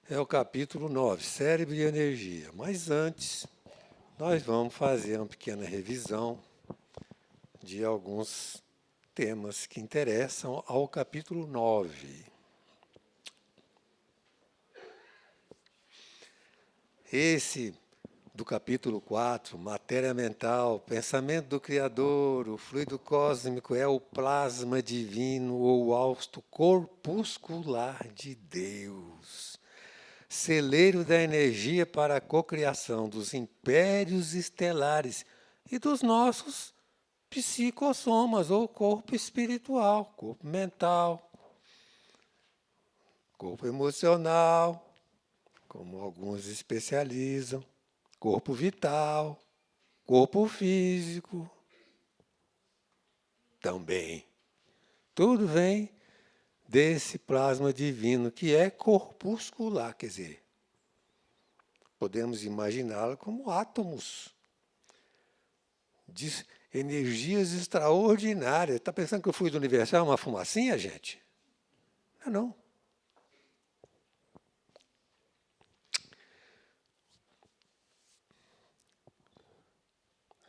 É o capítulo 9, Cérebro e Energia. Mas antes, nós vamos fazer uma pequena revisão de alguns temas que interessam ao capítulo 9. Esse do capítulo 4, matéria mental, pensamento do Criador, o fluido cósmico é o plasma divino ou hausto corpuscular de Deus, celeiro da energia para a cocriação dos impérios estelares e dos nossos psicossomas, ou corpo espiritual, corpo mental, corpo emocional, como alguns especializam, corpo vital, corpo físico também. Tudo vem desse plasma divino que é corpuscular, quer dizer, podemos imaginá-lo como átomos de energias extraordinárias. Está pensando que o fluido universal é uma fumacinha, gente? Não, não.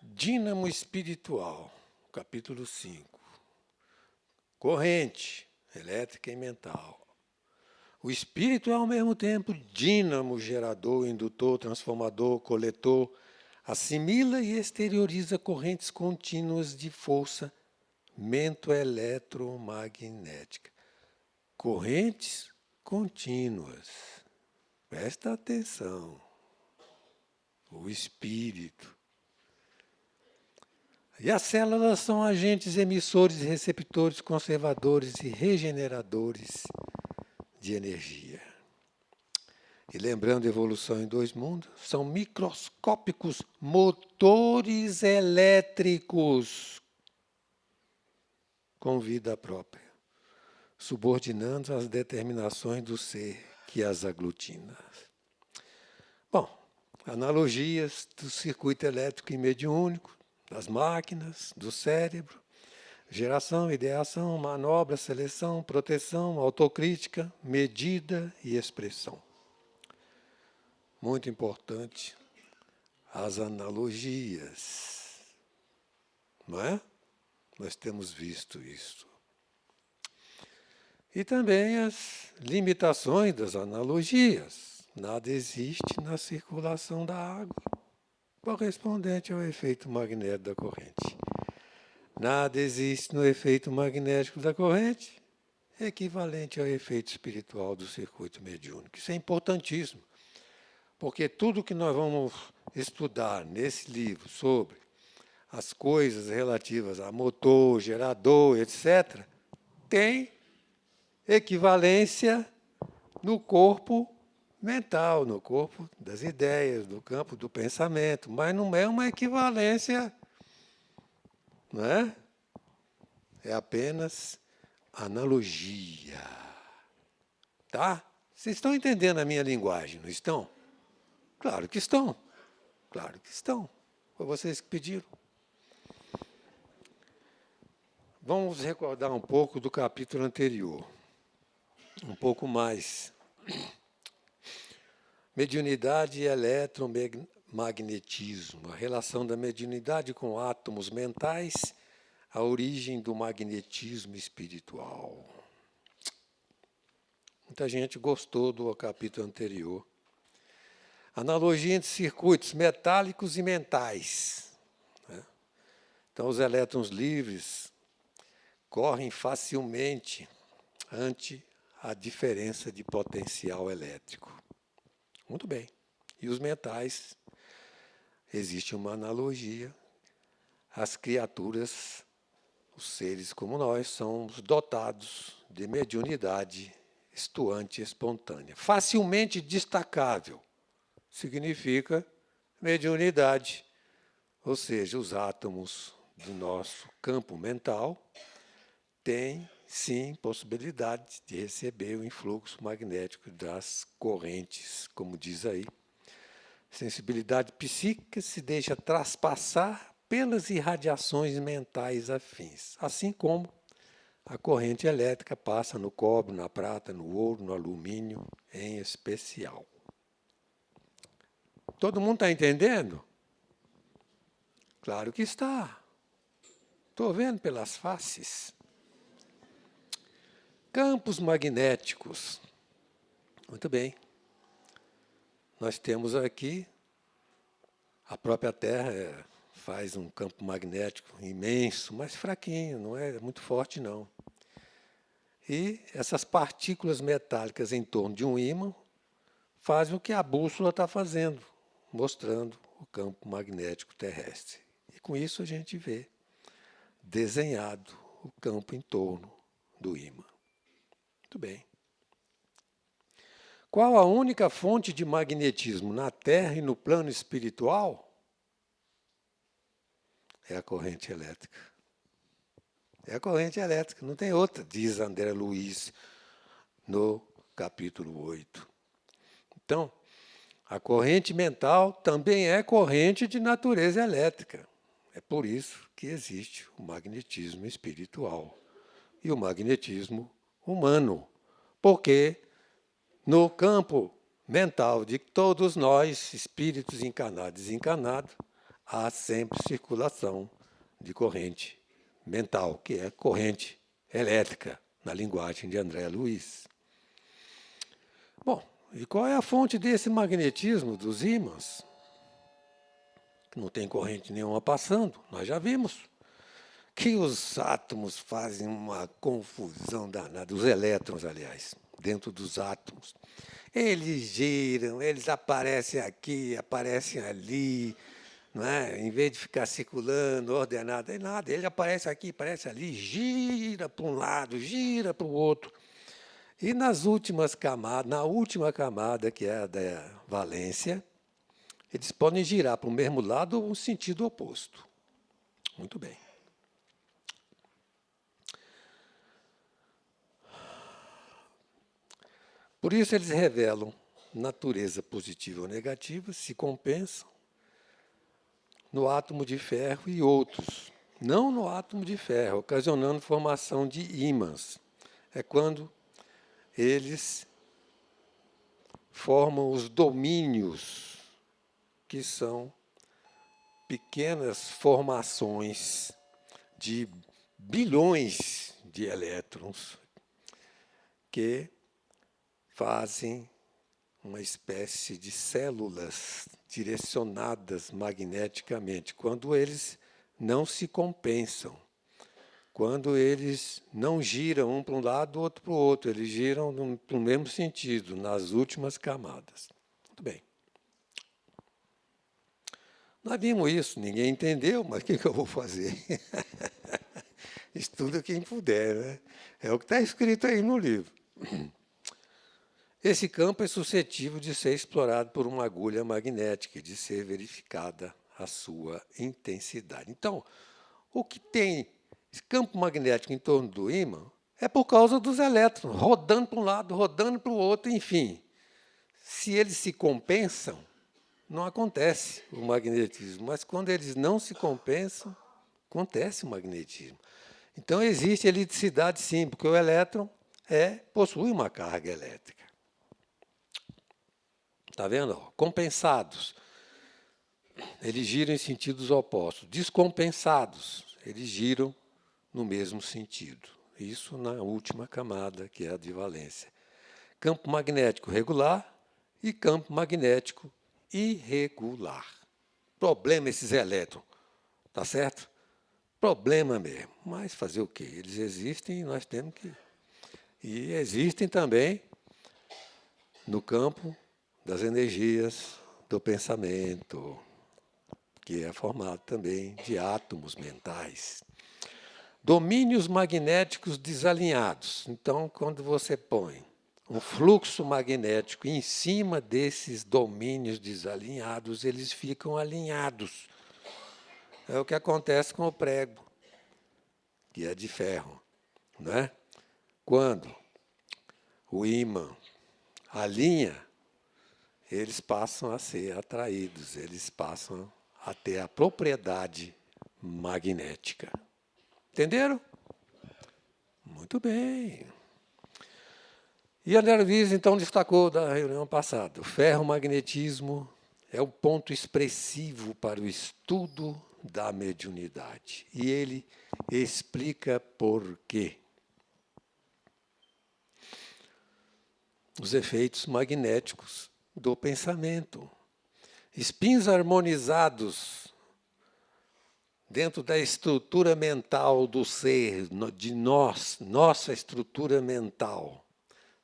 Dínamo espiritual, capítulo 5. Corrente elétrica e mental. O espírito é ao mesmo tempo dínamo, gerador, indutor, transformador, coletor, assimila e exterioriza correntes contínuas de força mento-eletromagnética. Correntes contínuas. Presta atenção. O espírito. E as células são agentes emissores, receptores, conservadores e regeneradores de energia. E lembrando a evolução em dois mundos, são microscópicos motores elétricos com vida própria, subordinando às determinações do ser que as aglutina. Bom, analogias do circuito elétrico e mediúnico, das máquinas, do cérebro, geração, ideação, manobra, seleção, proteção, autocrítica, medida e expressão. Muito importante, as analogias, não é? Nós temos visto isso. E também as limitações das analogias. Nada existe na circulação da água, correspondente ao efeito magnético da corrente. Nada existe no efeito magnético da corrente, equivalente ao efeito espiritual do circuito mediúnico. Isso é importantíssimo, porque tudo que nós vamos estudar nesse livro sobre as coisas relativas a motor, gerador, etc., tem equivalência no corpo mental, no corpo das ideias, no campo do pensamento, mas não é uma equivalência, não é? É apenas analogia. Tá? Vocês estão entendendo a minha linguagem, não estão? Claro que estão. Claro que estão. Foi vocês que pediram. Vamos recordar um pouco do capítulo anterior. Um pouco mais. Mediunidade e eletromagnetismo. A relação da mediunidade com átomos mentais, a origem do magnetismo espiritual. Muita gente gostou do capítulo anterior. Analogia entre circuitos metálicos e mentais. Então, os elétrons livres correm facilmente ante a diferença de potencial elétrico. Muito bem. E os mentais, existe uma analogia. As criaturas, os seres como nós, somos dotados de mediunidade estuante e espontânea. Facilmente destacável. Significa mediunidade, ou seja, os átomos do nosso campo mental têm, sim, possibilidade de receber o influxo magnético das correntes, como diz aí. Sensibilidade psíquica se deixa traspassar pelas irradiações mentais afins, assim como a corrente elétrica passa no cobre, na prata, no ouro, no alumínio em especial. Todo mundo está entendendo? Claro que está. Estou vendo pelas faces. Campos magnéticos. Muito bem. Nós temos aqui, a própria Terra faz um campo magnético imenso, mas fraquinho, não é muito forte, não. E essas partículas metálicas em torno de um ímã fazem o que a bússola está fazendo, mostrando o campo magnético terrestre. E com isso a gente vê desenhado o campo em torno do ímã. Muito bem. Qual a única fonte de magnetismo na Terra e no plano espiritual? É a corrente elétrica. É a corrente elétrica, não tem outra, diz André Luiz no capítulo 8. Então, a corrente mental também é corrente de natureza elétrica. É por isso que existe o magnetismo espiritual e o magnetismo humano. Porque no campo mental de todos nós, espíritos encarnados e desencarnados, há sempre circulação de corrente mental, que é corrente elétrica, na linguagem de André Luiz. Bom, e qual é a fonte desse magnetismo dos ímãs? Não tem corrente nenhuma passando, nós já vimos que os átomos fazem uma confusão danada, os elétrons, aliás, dentro dos átomos. Eles giram, eles aparecem aqui, aparecem ali, não é? Em vez de ficar circulando, ordenado, é nada, ele aparece aqui, aparece ali, gira para um lado, gira para o outro. E nas últimas camadas, na última camada, que é a da valência, eles podem girar para o mesmo lado ou o sentido oposto. Muito bem. Por isso eles revelam natureza positiva ou negativa, se compensam no átomo de ferro e outros, não no átomo de ferro, ocasionando formação de ímãs. É quando eles formam os domínios, que são pequenas formações de bilhões de elétrons que fazem uma espécie de células direcionadas magneticamente, quando eles não se compensam, quando eles não giram um para um lado, outro para o outro, eles giram para o mesmo sentido, nas últimas camadas. Muito bem. Nós vimos isso, ninguém entendeu, mas o que eu vou fazer? Estuda quem puder, né? É o que está escrito aí no livro. Esse campo é suscetível de ser explorado por uma agulha magnética e de ser verificada a sua intensidade. Então, o que tem esse campo magnético em torno do ímã é por causa dos elétrons, rodando para um lado, rodando para o outro, enfim. Se eles se compensam, não acontece o magnetismo, mas quando eles não se compensam, acontece o magnetismo. Então, existe eletricidade sim, porque o elétron possui uma carga elétrica. Está vendo? Compensados, eles giram em sentidos opostos. Descompensados, eles giram no mesmo sentido. Isso na última camada, que é a de valência. Campo magnético regular e campo magnético irregular. Problema esses elétrons, tá certo? Problema mesmo. Mas fazer o quê? Eles existem e nós temos que... E existem também no campo das energias do pensamento, que é formado também de átomos mentais. Domínios magnéticos desalinhados. Então, quando você põe um fluxo magnético em cima desses domínios desalinhados, eles ficam alinhados. É o que acontece com o prego, que é de ferro, não é? Quando o ímã alinha, eles passam a ser atraídos, eles passam a ter a propriedade magnética. Entenderam? Muito bem. E André Luiz, então, destacou da reunião passada, o ferromagnetismo é um ponto expressivo para o estudo da mediunidade. E ele explica por quê. Os efeitos magnéticos do pensamento. Spins harmonizados dentro da estrutura mental do ser, de nós, nossa estrutura mental.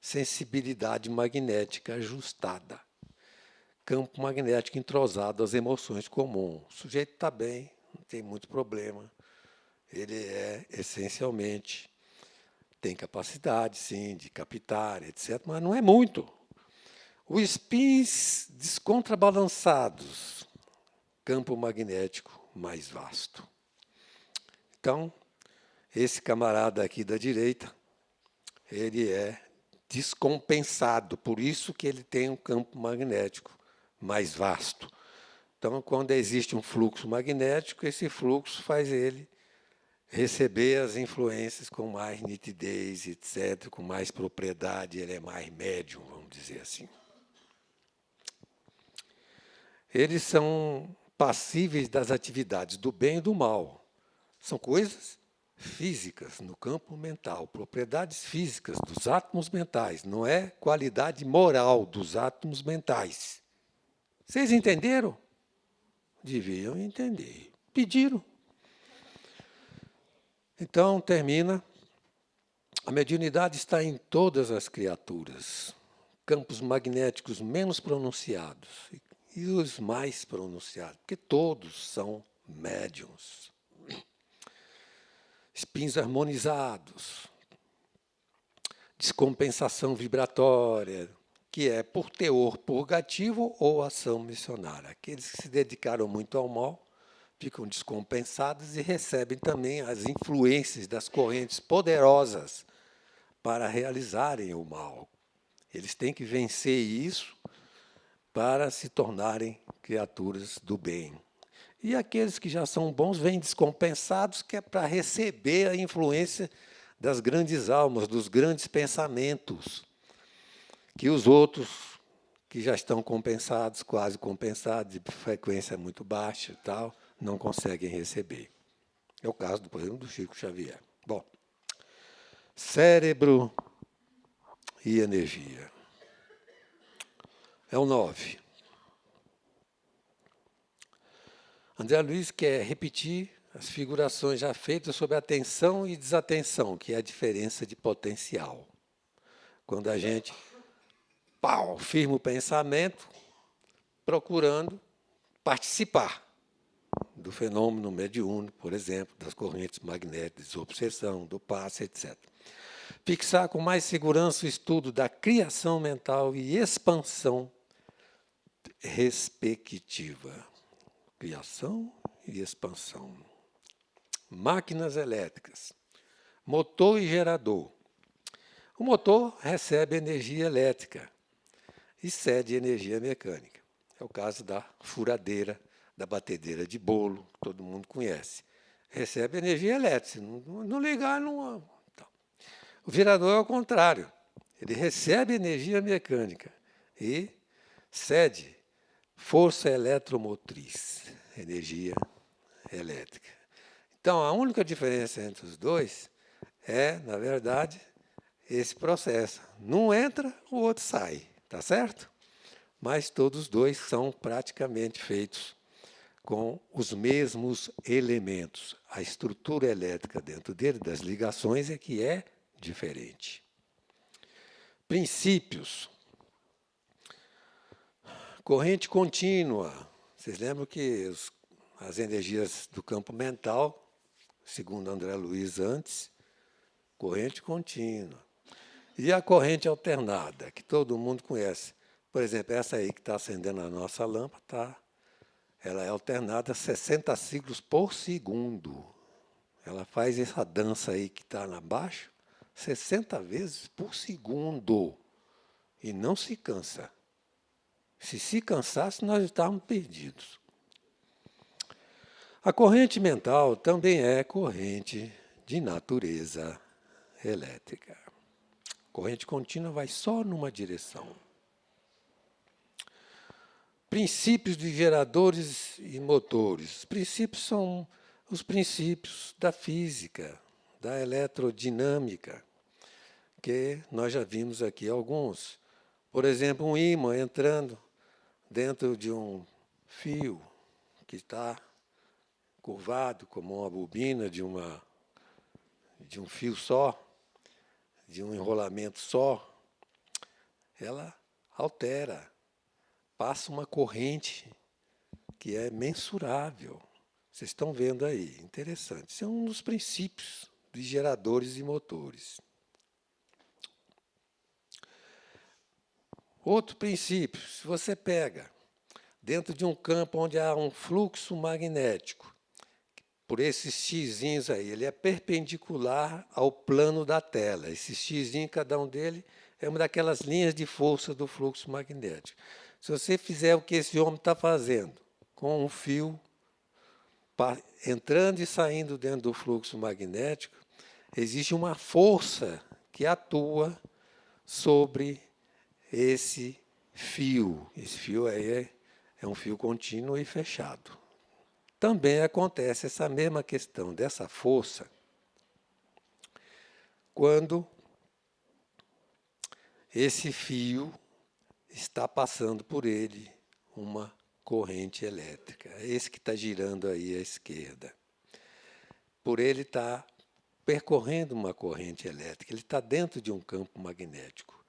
Sensibilidade magnética ajustada. Campo magnético entrosado às emoções comuns. O sujeito está bem, não tem muito problema. Ele é, essencialmente, tem capacidade, sim, de captar, etc., mas não é muito. Os spins descontrabalançados, campo magnético mais vasto. Então, esse camarada aqui da direita, ele é descompensado, por isso que ele tem um campo magnético mais vasto. Então, quando existe um fluxo magnético, esse fluxo faz ele receber as influências com mais nitidez, etc., com mais propriedade, ele é mais médium, vamos dizer assim. Eles são passíveis das atividades do bem e do mal. São coisas físicas no campo mental, propriedades físicas dos átomos mentais, não é qualidade moral dos átomos mentais. Vocês entenderam? Deviam entender. Pediram. Então, termina. A mediunidade está em todas as criaturas. Campos magnéticos menos pronunciados e os mais pronunciados, porque todos são médiuns. Spins harmonizados, descompensação vibratória, que é por teor purgativo ou ação missionária. Aqueles que se dedicaram muito ao mal ficam descompensados e recebem também as influências das correntes poderosas para realizarem o mal. Eles têm que vencer isso para se tornarem criaturas do bem. E aqueles que já são bons vêm descompensados, que é para receber a influência das grandes almas, dos grandes pensamentos, que os outros que já estão compensados, quase compensados, de frequência muito baixa e tal, não conseguem receber. É o caso, por exemplo, do Chico Xavier. Bom, cérebro e energia. É o 9. André Luiz quer repetir as figurações já feitas sobre atenção e desatenção, que é a diferença de potencial. Quando a gente firma o pensamento, procurando participar do fenômeno mediúnico, por exemplo, das correntes magnéticas, desobsessão, do passe, etc. Fixar com mais segurança o estudo da criação mental e expansão respectiva. Criação e expansão. Máquinas elétricas. Motor e gerador. O motor recebe energia elétrica e cede energia mecânica. É o caso da furadeira, da batedeira de bolo, que todo mundo conhece. Recebe energia elétrica. Não ligar, não. Então. O gerador é o contrário. Ele recebe energia mecânica e cede força eletromotriz, energia elétrica. Então, a única diferença entre os dois é, na verdade, esse processo. Um entra, o outro sai, tá certo? Mas todos os dois são praticamente feitos com os mesmos elementos. A estrutura elétrica dentro dele, das ligações, é que é diferente. Princípios. Corrente contínua. Vocês lembram que as energias do campo mental, segundo André Luiz antes, corrente contínua. E a corrente alternada, que todo mundo conhece. Por exemplo, essa aí que está acendendo a nossa lâmpada, ela é alternada a 60 ciclos por segundo. Ela faz essa dança aí que está lá abaixo 60 vezes por segundo. E não se cansa. Se cansasse, nós estávamos perdidos. A corrente mental também é corrente de natureza elétrica. Corrente contínua vai só numa direção. Princípios de geradores e motores. Os princípios são os princípios da física, da eletrodinâmica, que nós já vimos aqui alguns. Por exemplo, um ímã entrando dentro de um fio que está curvado como uma bobina de um fio só, de um enrolamento só, ela altera, passa uma corrente que é mensurável. Vocês estão vendo aí, interessante. Isso é um dos princípios de geradores e motores. Outro princípio, se você pega dentro de um campo onde há um fluxo magnético, por esses xizinhos aí, ele é perpendicular ao plano da tela. Esse xizinho, cada um dele, é uma daquelas linhas de força do fluxo magnético. Se você fizer o que esse homem está fazendo, com um fio entrando e saindo dentro do fluxo magnético, existe uma força que atua sobre esse fio. Esse fio aí é um fio contínuo e fechado. Também acontece essa mesma questão dessa força quando esse fio está passando por ele uma corrente elétrica. É esse que está girando aí à esquerda. Por ele está percorrendo uma corrente elétrica, ele está dentro de um campo magnético.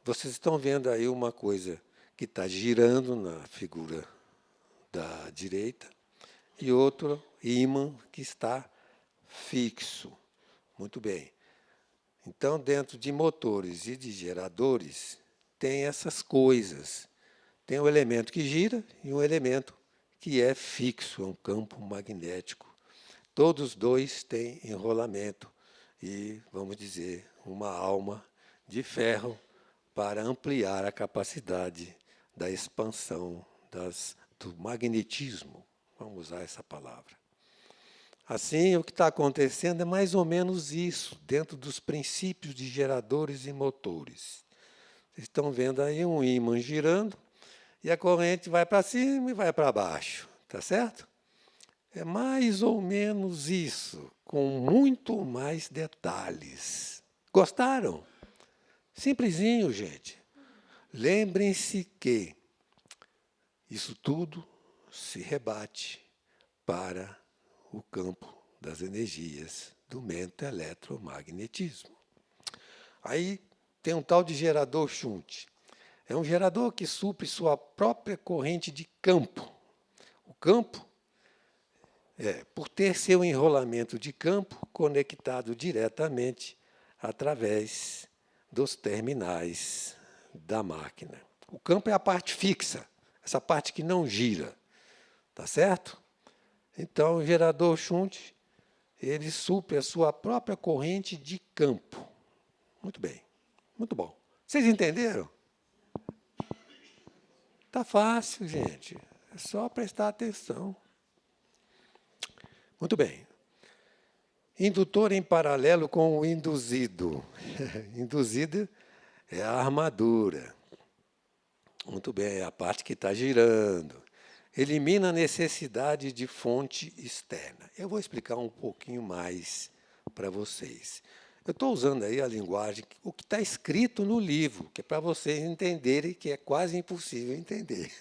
Vocês estão vendo aí uma coisa que está girando na figura da direita, e outro ímã que está fixo. Muito bem. Então, dentro de motores e de geradores, tem essas coisas. Tem um elemento que gira e um elemento que é fixo, é um campo magnético. Todos os dois têm enrolamento e, vamos dizer, uma alma de ferro para ampliar a capacidade da expansão do magnetismo. Vamos usar essa palavra. Assim, o que está acontecendo é mais ou menos isso, dentro dos princípios de geradores e motores. Vocês estão vendo aí um ímã girando e a corrente vai para cima e vai para baixo, tá certo? É mais ou menos isso, com muito mais detalhes. Gostaram? Simplesinho, gente. Lembrem-se que isso tudo se rebate para o campo das energias do eletromagnetismo. Aí tem um tal de gerador shunt. É um gerador que supre sua própria corrente de campo. O campo por ter seu enrolamento de campo conectado diretamente através dos terminais da máquina. O campo é a parte fixa, essa parte que não gira, tá certo? Então, o gerador shunt, ele supre a sua própria corrente de campo. Muito bem, muito bom. Vocês entenderam? Tá fácil, gente. É só prestar atenção. Muito bem. Indutor em paralelo com o induzido. Induzido é a armadura. Muito bem, é a parte que está girando. Elimina a necessidade de fonte externa. Eu vou explicar um pouquinho mais para vocês. Eu estou usando aí a linguagem, o que está escrito no livro, que é para vocês entenderem que é quase impossível entender.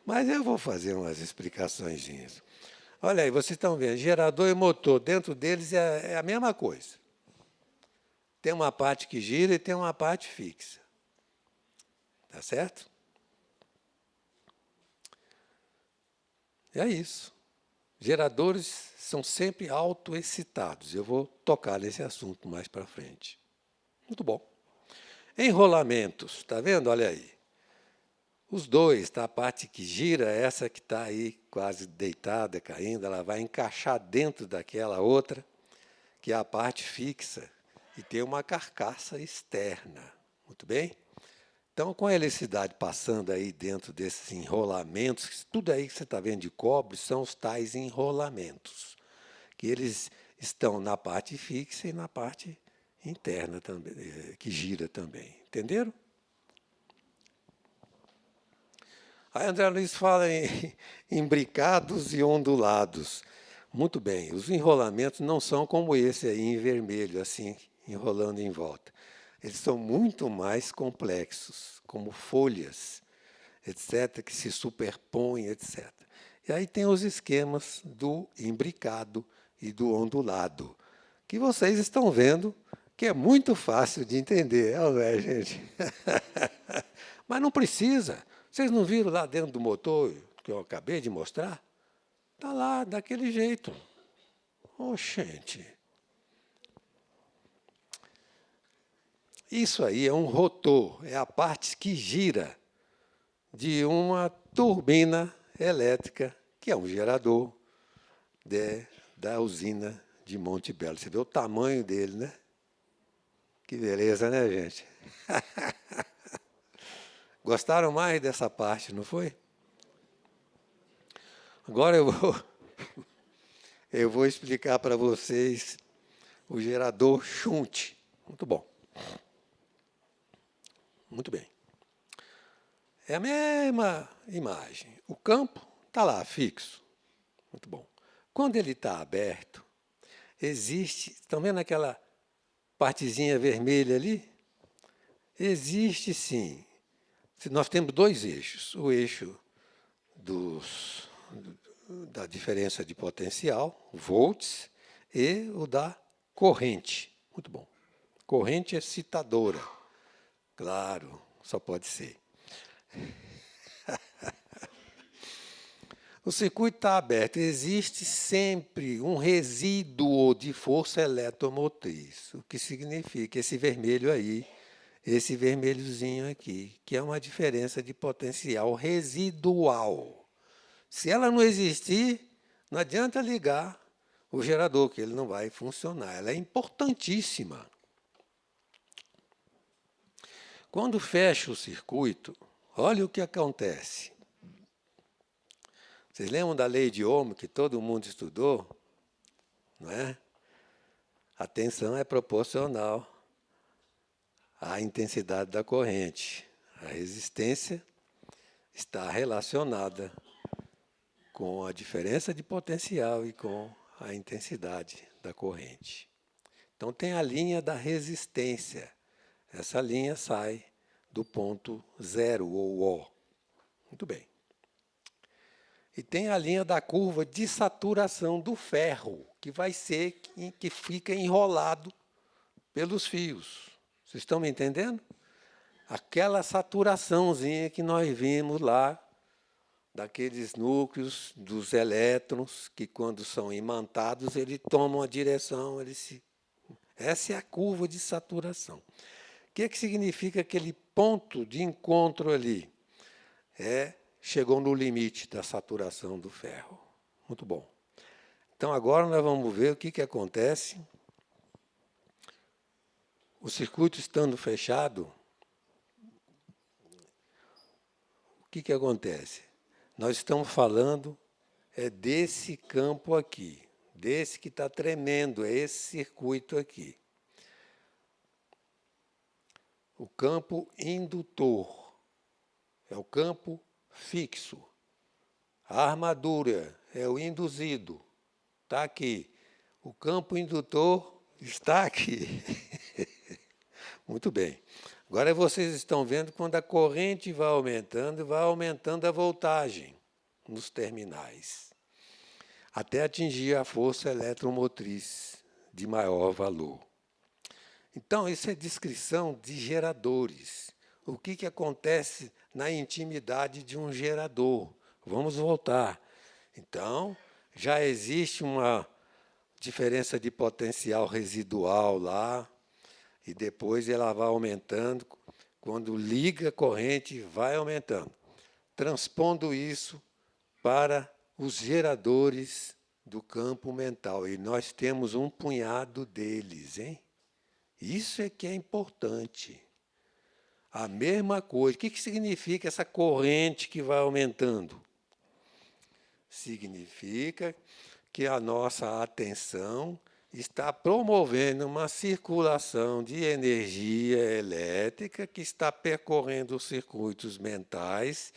Mas eu vou fazer umas explicações. Olha aí, vocês estão vendo, gerador e motor, dentro deles é a mesma coisa. Tem uma parte que gira e tem uma parte fixa. Tá certo? É isso. Geradores são sempre autoexcitados. Eu vou tocar nesse assunto mais para frente. Muito bom. Enrolamentos, está vendo? Olha aí. Os dois, tá? A parte que gira, essa que está aí quase deitada, caindo, ela vai encaixar dentro daquela outra, que é a parte fixa, e tem uma carcaça externa. Muito bem? Então, com a eletricidade passando aí dentro desses enrolamentos, tudo aí que você está vendo de cobre são os tais enrolamentos, que eles estão na parte fixa e na parte interna também, que gira também. Entenderam? Aí André Luiz fala em imbricados e ondulados. Muito bem, os enrolamentos não são como esse aí em vermelho, assim, enrolando em volta. Eles são muito mais complexos, como folhas, etc., que se superpõem, etc. E aí tem os esquemas do imbricado e do ondulado, que vocês estão vendo que é muito fácil de entender, não é, gente? Mas não precisa. Vocês não viram lá dentro do motor que eu acabei de mostrar? Está lá, daquele jeito. Oh, gente. Isso aí é um rotor, é a parte que gira de uma turbina elétrica, que é um gerador da usina de Monte Belo. Você vê o tamanho dele, né? Que beleza, né, gente? Gostaram mais dessa parte, não foi? Agora eu vou explicar para vocês o gerador shunt. Muito bom. Muito bem. É a mesma imagem. O campo está lá, fixo. Muito bom. Quando ele está aberto, existe... Estão vendo aquela partezinha vermelha ali? Existe, sim. Nós temos dois eixos. O eixo da diferença de potencial, volts, e o da corrente. Muito bom. Corrente excitadora. Claro, só pode ser. O circuito está aberto. Existe sempre um resíduo de força eletromotriz, o que significa esse vermelho aí, esse vermelhozinho aqui, que é uma diferença de potencial residual. Se ela não existir, não adianta ligar o gerador, que ele não vai funcionar. Ela é importantíssima. Quando fecha o circuito, olha o que acontece. Vocês lembram da lei de Ohm, que todo mundo estudou? Não é? A tensão é proporcional à intensidade da corrente. A resistência está relacionada com a diferença de potencial e com a intensidade da corrente. Então, tem a linha da resistência. Essa linha sai do ponto zero, ou O. Muito bem. E tem a linha da curva de saturação do ferro, que vai ser que fica enrolado pelos fios. Vocês estão me entendendo? Aquela saturaçãozinha que nós vimos lá, daqueles núcleos dos elétrons, que quando são imantados, eles tomam a direção, essa é a curva de saturação. O que significa aquele ponto de encontro ali? Chegou no limite da saturação do ferro. Muito bom. Então, agora nós vamos ver o que acontece. O circuito estando fechado, o que acontece? Nós estamos falando desse campo aqui, desse que está tremendo, é esse circuito aqui. O campo indutor é o campo fixo. A armadura é o induzido, está aqui. O campo indutor está aqui. Muito bem. Agora vocês estão vendo quando a corrente vai aumentando a voltagem nos terminais, até atingir a força eletromotriz de maior valor. Então, isso é descrição de geradores. O que acontece na intimidade de um gerador? Vamos voltar. Então, já existe uma diferença de potencial residual lá, e depois ela vai aumentando. Quando liga a corrente, vai aumentando. Transpondo isso para os geradores do campo mental. E nós temos um punhado deles, hein? Isso é que é importante. A mesma coisa. O que significa essa corrente que vai aumentando? Significa que a nossa atenção está promovendo uma circulação de energia elétrica que está percorrendo os circuitos mentais,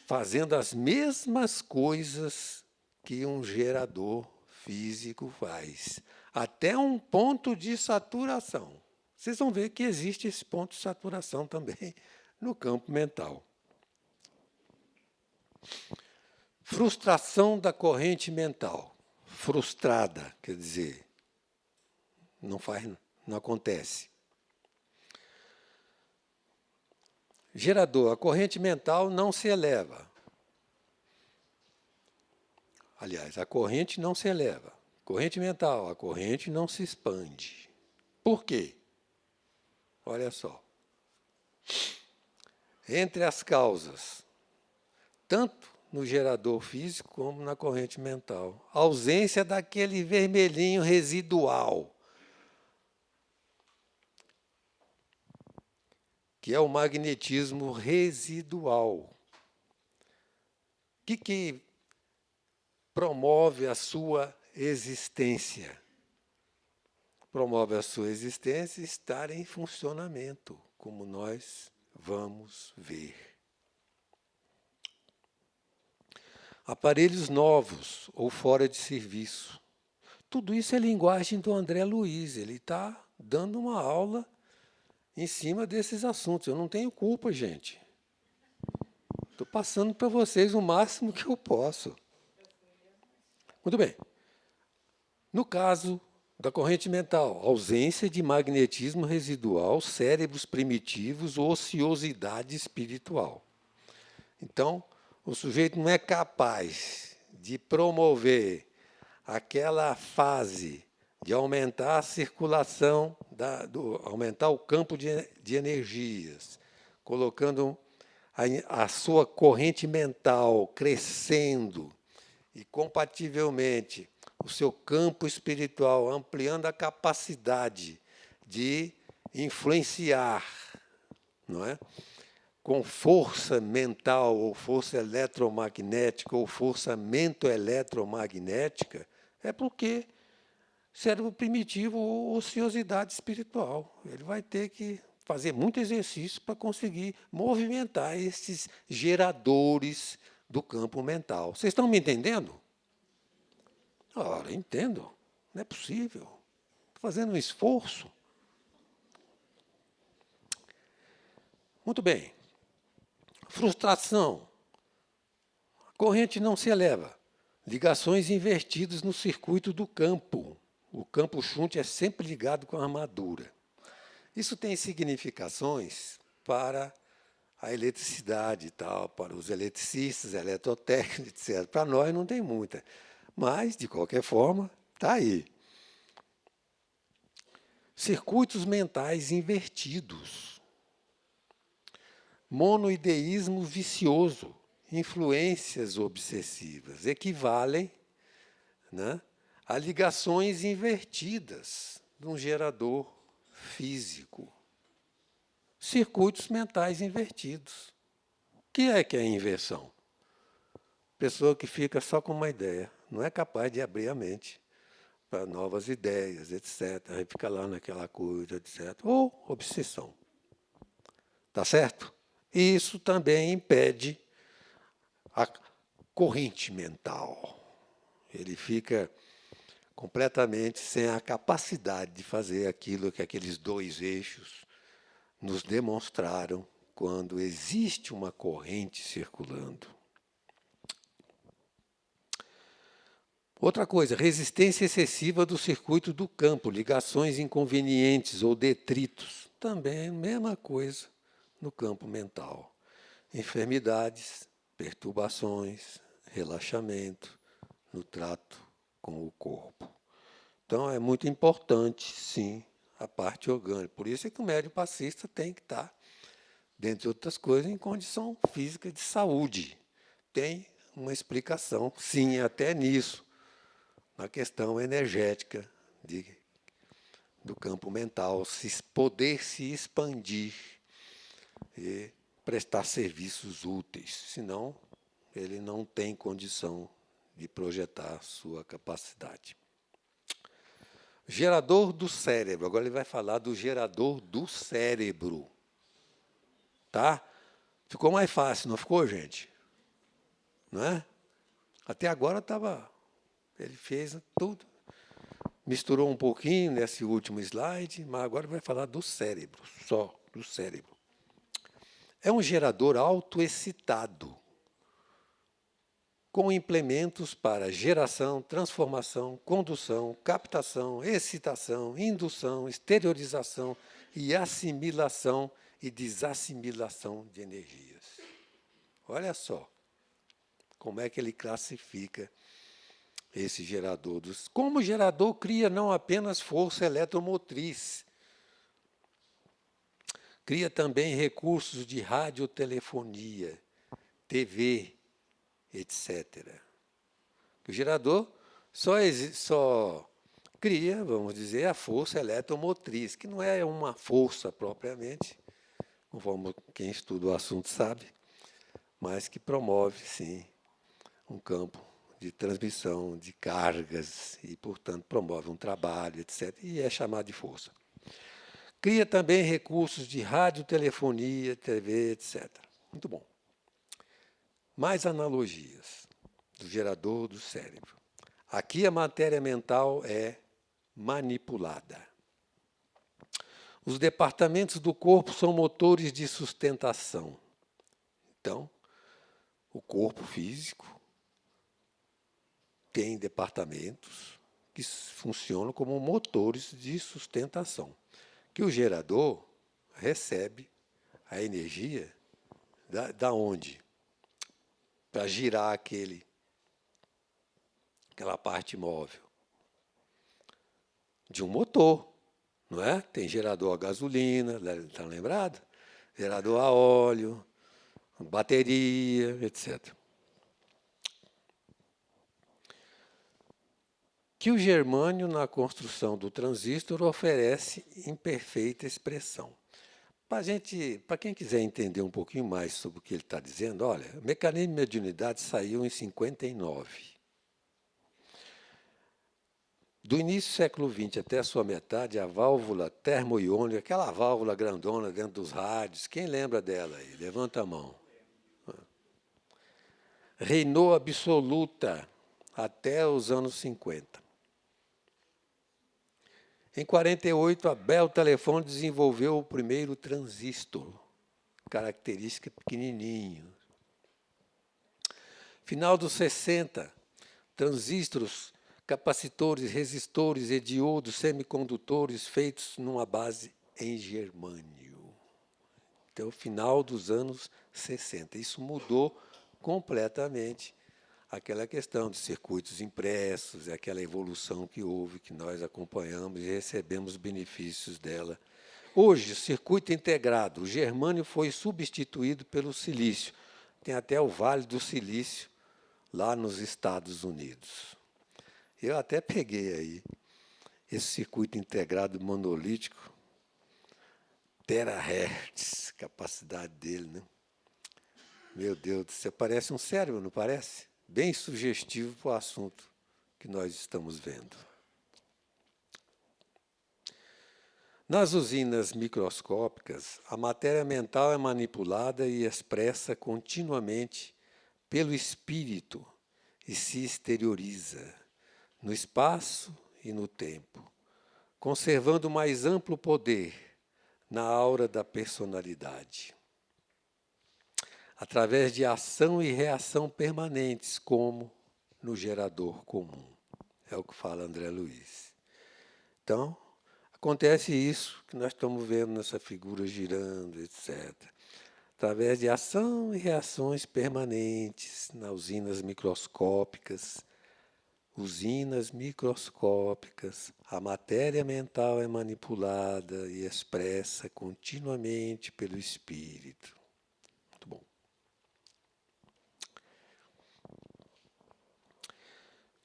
fazendo as mesmas coisas que um gerador físico faz, até um ponto de saturação. Vocês vão ver que existe esse ponto de saturação também no campo mental. Frustração da corrente mental. Frustrada, quer dizer, não acontece. Gerador, a corrente mental não se eleva. Aliás, a corrente não se eleva. Corrente mental, a corrente não se expande. Por quê? Olha só. Entre as causas, tanto no gerador físico como na corrente mental, ausência daquele vermelhinho residual, que é o magnetismo residual. O que promove a sua existência? Promove a sua existência estar em funcionamento, como nós vamos ver. Aparelhos novos ou fora de serviço. Tudo isso é linguagem do André Luiz. Ele está dando uma aula em cima desses assuntos. Eu não tenho culpa, gente. Estou passando para vocês o máximo que eu posso. Muito bem. No caso da corrente mental, ausência de magnetismo residual, cérebros primitivos, ociosidade espiritual. Então, o sujeito não é capaz de promover aquela fase de aumentar a circulação, aumentar o campo de energias, colocando a sua corrente mental crescendo e, compativelmente, o seu campo espiritual ampliando a capacidade de influenciar, não é? Com força mental, ou força eletromagnética, ou força mentoeletromagnética, é porque cérebro primitivo ou ociosidade espiritual. Ele vai ter que fazer muito exercício para conseguir movimentar esses geradores do campo mental. Vocês estão me entendendo? Ora, entendo. Não é possível. Estou fazendo um esforço. Muito bem. Frustração. A corrente não se eleva. Ligações invertidas no circuito do campo. O campo shunt é sempre ligado com a armadura. Isso tem significações para a eletricidade e tal, para os eletricistas, eletrotécnicos, etc. Para nós não tem muita. Mas, de qualquer forma, está aí. Circuitos mentais invertidos. Monoideísmo vicioso, influências obsessivas, equivalem, né, a ligações invertidas de um gerador físico. Circuitos mentais invertidos. O que é a inversão? Pessoa que fica só com uma ideia, não é capaz de abrir a mente para novas ideias, etc. Aí fica lá naquela coisa, etc. Ou obsessão. Tá certo? E isso também impede a corrente mental. Ele fica completamente sem a capacidade de fazer aquilo que aqueles dois eixos nos demonstraram quando existe uma corrente circulando. Outra coisa, resistência excessiva do circuito do campo, ligações inconvenientes ou detritos. Também a mesma coisa no campo mental. Enfermidades, perturbações, relaxamento no trato com o corpo. Então, é muito importante, sim, a parte orgânica. Por isso é que o médium passista tem que estar, dentre outras coisas, em condição física de saúde. Tem uma explicação, sim, até nisso, na questão energética do campo mental, poder se expandir e prestar serviços úteis, senão ele não tem condição de projetar sua capacidade. Gerador do cérebro. Agora ele vai falar do gerador do cérebro. Tá? Ficou mais fácil, não ficou, gente? Não é? Até agora estava... Ele fez tudo. Misturou um pouquinho nesse último slide, mas agora vai falar do cérebro, só do cérebro. É um gerador autoexcitado, com implementos para geração, transformação, condução, captação, excitação, indução, exteriorização e assimilação e desassimilação de energias. Olha só como é que ele classifica esse gerador. Como o gerador cria não apenas força eletromotriz, cria também recursos de radiotelefonia, TV, etc. O gerador só cria, vamos dizer, a força eletromotriz, que não é uma força propriamente, conforme quem estuda o assunto sabe, mas que promove, sim, um campo de transmissão de cargas e, portanto, promove um trabalho, etc., e é chamado de força. Cria também recursos de radiotelefonia, TV, etc. Muito bom. Mais analogias do gerador do cérebro. Aqui a matéria mental é manipulada. Os departamentos do corpo são motores de sustentação. Então, o corpo físico tem departamentos que funcionam como motores de sustentação, que o gerador recebe a energia da onde? Para girar aquela parte móvel. De um motor, não é? Tem gerador a gasolina, está lembrado? Gerador a óleo, bateria, etc. Que o germânio na construção do transistor oferece imperfeita expressão. Para quem quiser entender um pouquinho mais sobre o que ele está dizendo, olha, o mecanismo de mediunidade saiu em 59. Do início do século XX até a sua metade, a válvula termoiônica, aquela válvula grandona dentro dos rádios, quem lembra dela aí? Levanta a mão. Reinou absoluta até os anos 50. Em 48, a Bell Telefone desenvolveu o primeiro transistor, característica pequenininho. Final dos 60, transistores, capacitores, resistores e diodos semicondutores feitos numa base em germânio. Então, final dos anos 60. Isso mudou completamente aquela questão de circuitos impressos, aquela evolução que houve, que nós acompanhamos e recebemos benefícios dela. Hoje, o circuito integrado, o germânio foi substituído pelo silício. Tem até o Vale do Silício, lá nos Estados Unidos. Eu até peguei aí esse circuito integrado monolítico, terahertz, capacidade dele, né? Meu Deus do céu, parece um cérebro, não parece? Bem sugestivo para o assunto que nós estamos vendo. Nas usinas microscópicas, a matéria mental é manipulada e expressa continuamente pelo espírito e se exterioriza no espaço e no tempo, conservando mais amplo poder na aura da personalidade, através de ação e reação permanentes, como no gerador comum. É o que fala André Luiz. Então, acontece isso que nós estamos vendo nessa figura girando, etc. Através de ação e reações permanentes nas usinas microscópicas, a matéria mental é manipulada e expressa continuamente pelo espírito. Muito bom.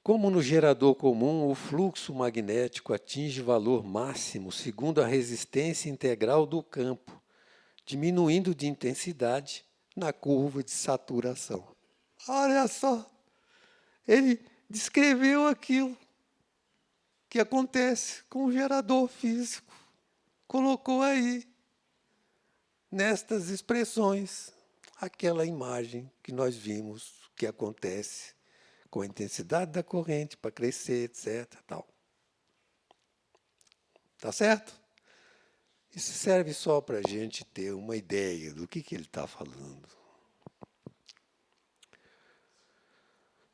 Como no gerador comum, o fluxo magnético atinge valor máximo segundo a resistência integral do campo, diminuindo de intensidade na curva de saturação. Olha só, ele descreveu aquilo. que acontece com o gerador físico. Colocou aí, nestas expressões, aquela imagem que nós vimos que acontece com a intensidade da corrente para crescer, etc. Tal. Tá certo? Isso serve só para a gente ter uma ideia do que ele está falando.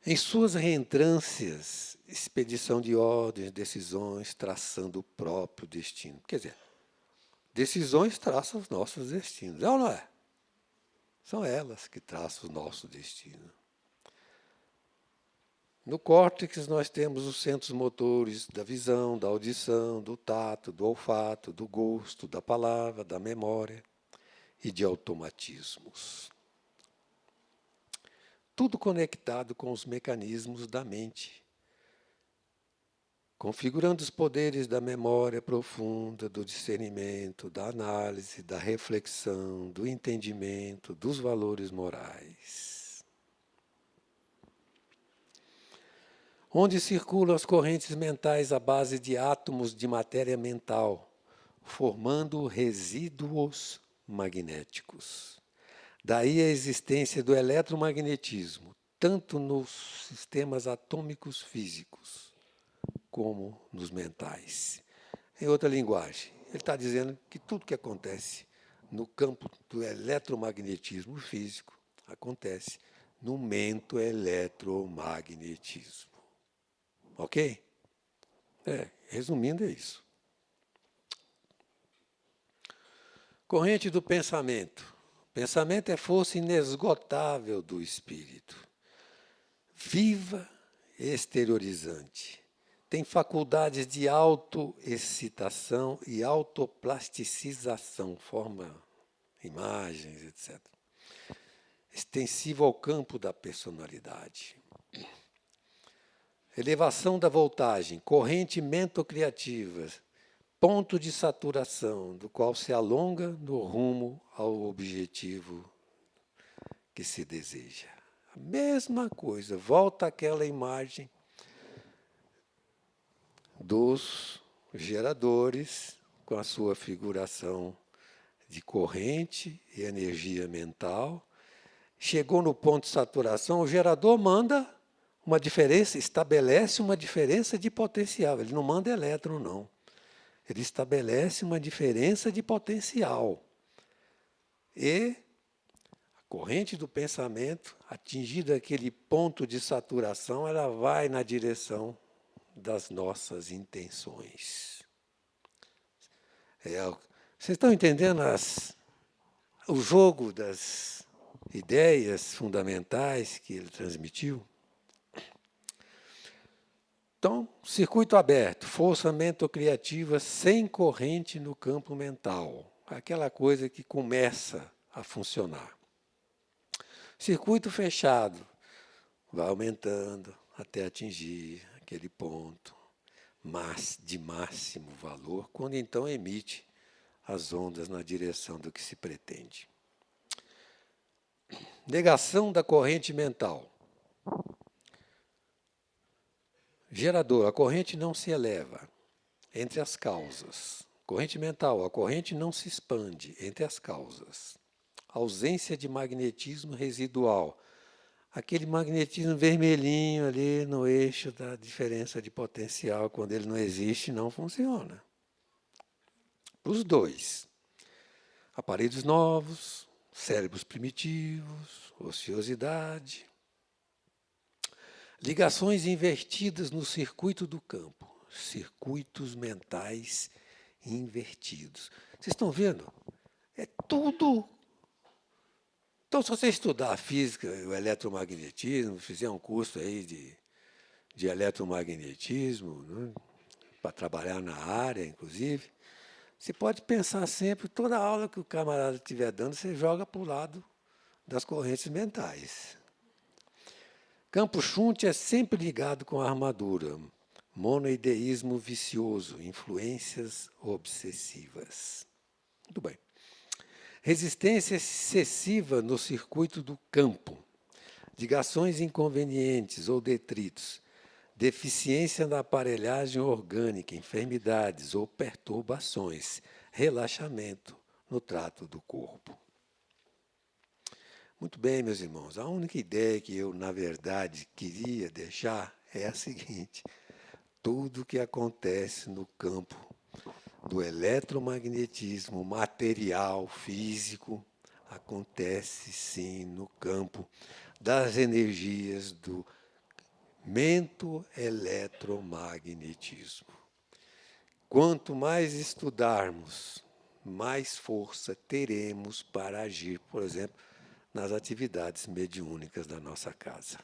Em suas reentrâncias, expedição de ordens, decisões, traçando o próprio destino. Quer dizer, decisões traçam os nossos destinos, é ou não é? São elas que traçam o nosso destino. No córtex nós temos os centros motores da visão, da audição, do tato, do olfato, do gosto, da palavra, da memória e de automatismos. Tudo conectado com os mecanismos da mente, configurando os poderes da memória profunda, do discernimento, da análise, da reflexão, do entendimento, dos valores morais. Onde circulam as correntes mentais à base de átomos de matéria mental, formando resíduos magnéticos. Daí a existência do eletromagnetismo, tanto nos sistemas atômicos físicos, como nos mentais. Em outra linguagem, ele está dizendo que tudo que acontece no campo do eletromagnetismo físico acontece no mento eletromagnetismo. Ok? Resumindo, é isso. Corrente do pensamento. Pensamento é força inesgotável do espírito. Viva, exteriorizante. Tem faculdades de autoexcitação e autoplasticização, forma imagens, etc. Extensivo ao campo da personalidade. Elevação da voltagem, corrente mentocriativa, ponto de saturação, do qual se alonga no rumo ao objetivo que se deseja. A mesma coisa, volta àquela imagem dos geradores com a sua figuração de corrente e energia mental. Chegou no ponto de saturação, o gerador manda uma diferença, estabelece uma diferença de potencial. Ele não manda elétron, não. Ele estabelece uma diferença de potencial. E a corrente do pensamento, atingida aquele ponto de saturação, ela vai na direção das nossas intenções. Vocês estão entendendo o jogo das ideias fundamentais que ele transmitiu? Então, circuito aberto, força mentocriativa sem corrente no campo mental. Aquela coisa que começa a funcionar. Circuito fechado, vai aumentando até atingir aquele ponto de máximo valor, quando então emite as ondas na direção do que se pretende. Negação da corrente mental. Gerador, a corrente não se eleva entre as causas. Corrente mental, a corrente não se expande entre as causas. Ausência de magnetismo residual. Aquele magnetismo vermelhinho ali no eixo da diferença de potencial, quando ele não existe, não funciona. Para os dois. Aparelhos novos, cérebros primitivos, ociosidade. Ligações invertidas no circuito do campo. Circuitos mentais invertidos. Vocês estão vendo? É tudo. Então, se você estudar a física, o eletromagnetismo, fizer um curso aí de eletromagnetismo, né, para trabalhar na área, inclusive, você pode pensar sempre, toda aula que o camarada estiver dando, você joga para o lado das correntes mentais. Campo Shunt é sempre ligado com a armadura. Monoideísmo vicioso, influências obsessivas. Muito bem. Resistência excessiva no circuito do campo. Ligações inconvenientes ou detritos. deficiência na aparelhagem orgânica, enfermidades ou perturbações, relaxamento no trato do corpo. Muito bem, meus irmãos, a única ideia que eu, na verdade, queria deixar é a seguinte: tudo que acontece no campo do eletromagnetismo material, físico, acontece sim no campo das energias do mento-eletromagnetismo. Quanto mais estudarmos, mais força teremos para agir, por exemplo, nas atividades mediúnicas da nossa casa.